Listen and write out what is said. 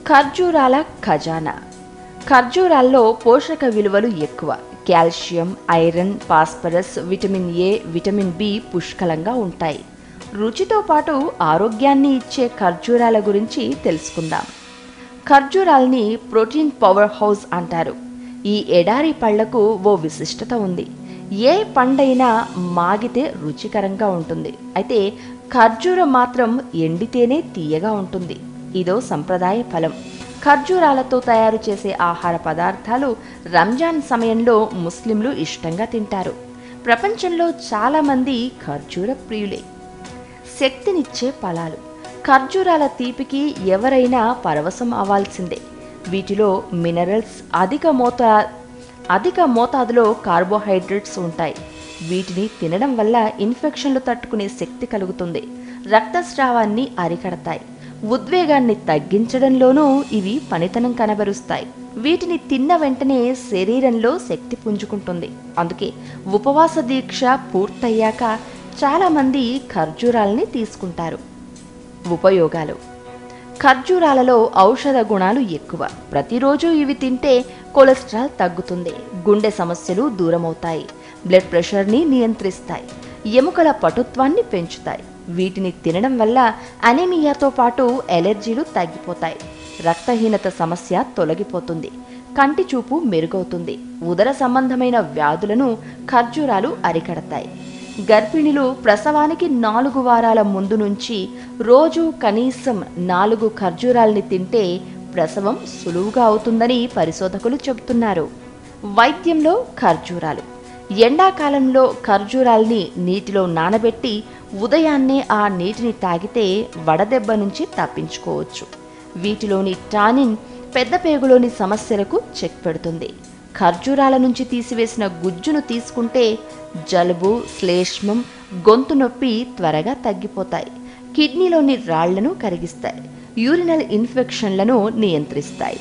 ఖర్జూరాల ఖజానా. ఖర్జూరాల్లో పోషక విలువలు ఎక్కువ. Calcium, iron, phosphorus, vitamin A, vitamin B పుష్కలంగా ఉంటాయి. రుచితో పాటు ఆరోగ్యాన్ని ఇచ్చే ఖర్జూరాల గురించి తెలుసుకుందాం. ఖర్జూరాల్ని ప్రోటీన్ పవర్ హౌస్ అంటారు. ఈ ఎడారి పళ్లకు ఓ విశిష్టత ఉంది. ఏ పండైనా మాగితే రుచికరంగా ఉంటుంది. అయితే ఖర్జూరం మాత్రం ఎండితేనే తీయగా ఉంటుంది. ఇదో సంప్రదాయ ఫలం. ఖర్జూరాలతో తయారు చేసే ఆహార పదార్థాలు రంజాన్ సమయంలో ముస్లింలు ఇష్టంగా తింటారు. ప్రపంచంలో చాలామంది ఖర్జూర ప్రియులే. శక్తినిచ్చే ఫలాలు. ఖర్జూరాల తీపికి ఎవరైనా పరవశం అవ్వాల్సిందే. వీటిలో మినరల్స్, అధిక మోతాదులో కార్బోహైడ్రేట్స్ ఉంటాయి. వీటిని తినడం వల్ల ఇన్ఫెక్షన్లు తట్టుకునే శక్తి కలుగుతుంది. రక్తస్రావాన్ని అరికడతాయి. ఉద్వేగాన్ని తగ్గించడంలోనూ ఇవి పనితనం కనబరుస్తాయి. వీటిని తిన్న వెంటనే శరీరంలో శక్తి పుంజుకుంటుంది. అందుకే ఉపవాస దీక్ష పూర్తయ్యాక చాలామంది ఖర్జూరాల్ని తీసుకుంటారు. ఉపయోగాలు. ఖర్జూరాలలో ఔషధ గుణాలు ఎక్కువ. ప్రతిరోజు ఇవి తింటే కొలెస్ట్రాల్ తగ్గుతుంది. గుండె సమస్యలు దూరమవుతాయి. బ్లడ్ ప్రెషర్ని నియంత్రిస్తాయి. ఎముకల పటుత్వాన్ని పెంచుతాయి. వీటిని తినడం వల్ల అనీమియాతో పాటు ఎలర్జీలు తగ్గిపోతాయి. రక్తహీనత సమస్య తొలగిపోతుంది. కంటి చూపు మెరుగవుతుంది. ఉదర సంబంధమైన వ్యాధులను ఖర్జూరాలు అరికడతాయి. గర్భిణులు ప్రసవానికి 4 వారాల ముందు నుంచి రోజు కనీసం 4 ఖర్జూరాల్ని తింటే ప్రసవం సులువుగా అవుతుందని పరిశోధకులు చెబుతున్నారు. వైద్యంలో ఖర్జూరాలు. ఎండాకాలంలో ఖర్జూరాల్ని నీటిలో నానబెట్టి ఉదయాన్నే ఆ నీటిని తాగితే వడదెబ్బ నుంచి తప్పించుకోవచ్చు. వీటిలోని టానిన్ పెద్ద పేగులోని సమస్యలకు చెక్ పెడుతుంది. ఖర్జూరాల నుంచి తీసివేసిన గుజ్జును తీసుకుంటే జలుబు, శ్లేష్మం, గొంతు నొప్పి త్వరగా తగ్గిపోతాయి. కిడ్నీలోని రాళ్లను కరిగిస్తాయి. యూరినల్ ఇన్ఫెక్షన్లను నియంత్రిస్తాయి.